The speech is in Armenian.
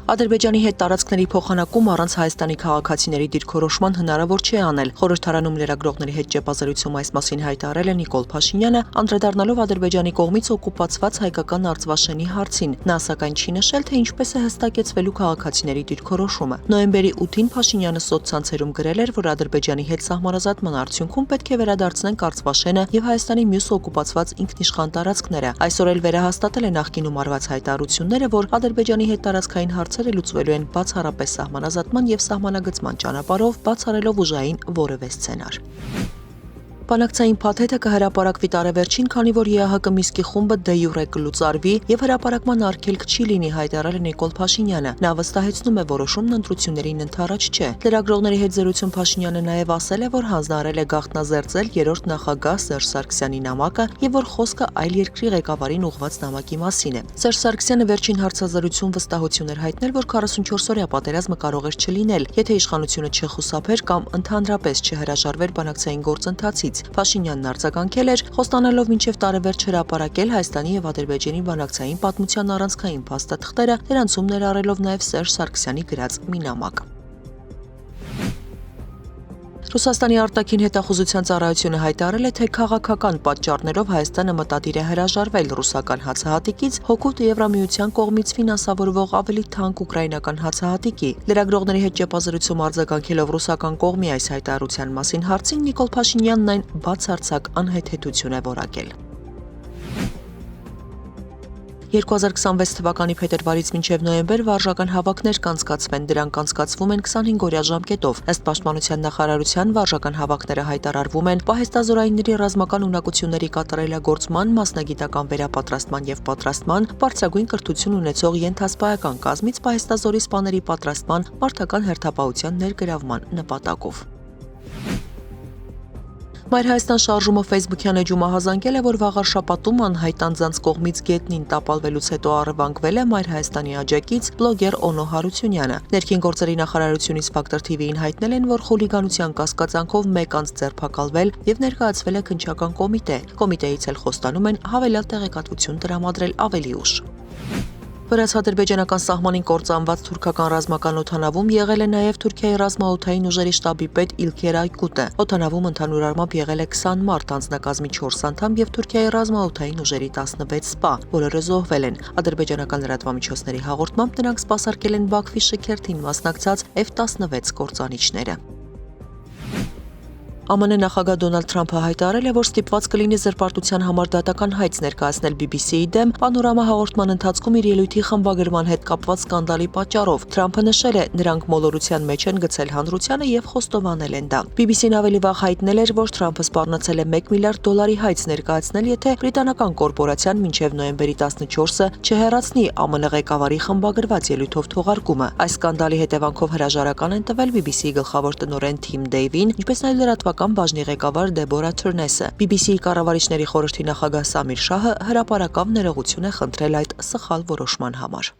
Ադրբեջանի հետ տարածքների փոխանակում առանց Հայաստանի քաղաքացիների դիրքորոշման հնարավոր չէ անել։ Խորհրդարանում լրագրողների հետ ճեպազրույցում այս մասին հայտարարել է Նիկոլ Փաշինյանը, անդրադառնալով Ադրբեջանի կողմից օկուպացված հայկական Արցվաշենի հարցին։ Նա սակայն չի նշել, թե ինչպես է հստակեցվելու քաղաքացիների դիրքորոշումը։ Նոյեմբերի 8-ին Փաշինյանը սոցցանցերում գրել էր, որ Ադրբեջանի հետ սահմանազատման արդյունքում պետք է վերադարձնենք Արցվաշենը եւ Հայաստանի մյուս օկուպացված ինքնիշխան տարածքները։ Այսօր էլ վերահաստատել է նախկինում արված հայտարարությունները, որ Ադրբեջանի հետ տարածքային հարցերը լուծվելու են բացառապես սահմանազատման եւ սահմանագծման ճանապարհով, բացառելով ուժային որևէ սցենար։ Բանակցային փաթեթը կհրապարակվի տարեվերջին, քանի որ ԵԱՀԿ Միսկի խումբը դե յուրե կլուծարվի եւ հրապարակման արգելք չի լինի, հայտարարել է Նիկոլ Փաշինյանը։ Նա վստահեցնում է, որոշումն ընտրություններին ընդառաջ չէ։ Լրագրողների հետ զրույցում Փաշինյանը նաեւ ասել է, որ հանձնարարել է գաղտնազերծել երրորդ նախագահ Սերժ Սարգսյանի նամակը եւ որ խոսքը այլ երկրի ղեկավարին ուղղված նամակի մասին է։ Սերժ Սարգսյանը վերջին հարցազրույցում վստահություն էր հայտնել, որ 44-օրյա պատերազմը կարող էր չլինել, եթե իշխանությունը չխուսափեր կամ ընդհանրապես չհրաժարվեր բանակցային գործընթացից։ Փաշինյանն արձագանքել էր, խոստանալով մինչև տարեվերջ հրապարակել Հայաստանի եւ Ադրբեջանի բանակցային պատմության առանցքային փաստաթղթերը, դրանցում ներառելով նաեւ Սերժ Սարգսյանի գրած մի նամակ։ Ռուսաստանի արտաքին հետախուզության ծառայությունը հայտարարել է, թե քաղաքական պատճառներով Հայաստանը մտադիր է հրաժարվել ռուսական հացահատիկից հօգուտ Եվրամիության կողմից ֆինանսավորվող ավելի թանկ ուկրաինական հացահատիկի։ Լրագրողների հետ ճեպազրույցում արձագանքելով ռուսական կողմի այս հայտարարության մասին հարցին Նիկոլ Փաշինյանն այն բացարձակ անհեթեթություն է որակել։ 2026 թվականի փետրվարից մինչև նոյեմբեր վարժական հավաքներ կանցկացվեն, դրանք անցկացվում են 25-օրյա ժամկետով։ Ըստ Պաշտպանության նախարարության վարժական հավաքները հայտարարվում են պահեստազորայինների ռազմական ունակությունների կատարելագործման, մասնագիտական վերապատրաստման եւ պատրաստման, բարձրագույն կրթություն ունեցող ենթասպայական կազմից պահեստազորի սպաների պատրաստման, մարդական հերթապահության ներգրավման նպատակով։ Մայր Հայաստան շարժումը Facebook-յան էջում ահազանգել է, որ վաղար շաբաթում անհայտ անձանց կողմից գետնին տապալվելուց հետո առևանգվել է Մայր Հայաստանի աջակից բլոգեր Օնո Հարությունյանը։ Ներքին գործերի նախարարությունից Factor TV-ին հայտնել են, որ խուլիգանության կասկածանքով մեկ անձ ձերբակալվել եւ ներկայացվել է քննչական կոմիտե։ Կոմիտեից էլ խոստանում են հավելյալ տեղեկատվություն տրամադրել ավելի ուշ։ Վրաց-ադրբեջանական սահմանին կործանված թուրքական ռազմական օդանավում եղել է նաև Թուրքիայի ռազմաօդային ուժերի շտաբի պետ İlker Aykutը։ Օդանավում ընդհանուր առմամբ եղել է 20 մարդ, անձնակազմի 4 անդամ եւ Թուրքիայի ռազմաօդային ուժերի 16 սպա, բոլորը զոհվել են։ Ադրբեջանական լրատվամիջոցների հաղորդմամբ նրանք սպասարկել են Բաքվի շքերթին մասնակցած F-16 կործանիչները։ ԱՄՆ նախագահ Դոնալդ Թրամփը հայտարարել է, որ ստիպված կլինի զրպարտության համար դատական հայց ներկայացնել BBC-ի դեմ Պանորամա հաղորդման ընթացքում իր ելույթի խմբագրման հետ կապված սկանդալի պատճառով։ Թրամփը նշել է, նրանք մոլորության մեջ են գցել հանրությանը եւ խոստովանել են դա։ BBC-ն ավելի վաղ հայտնել էր, որ Թրամփը սպառնացել է $1 միլիարդ հայց ներկայացնել, եթե բրիտանական կորպորացիան մինչև նոյեմբերի 14-ը չհեռացնի ԱՄՆ ղեկավարի խմբագրված ելույթով թողարկումը։ Այս սկանդալի հետևանքով հրաժարական են տվել BBC-ի գլխավոր տնօրեն Թիմ Դեյվին, ինչպես նաև լրատվական բաժնի ղեկավար Դեբորա Թուրնեսը։ BBC-ի կառավարիչների խորհրդի նախագահ Սամիր Շահը հրապարակավ ներողություն է խնդրել այդ սխալ որոշման համար։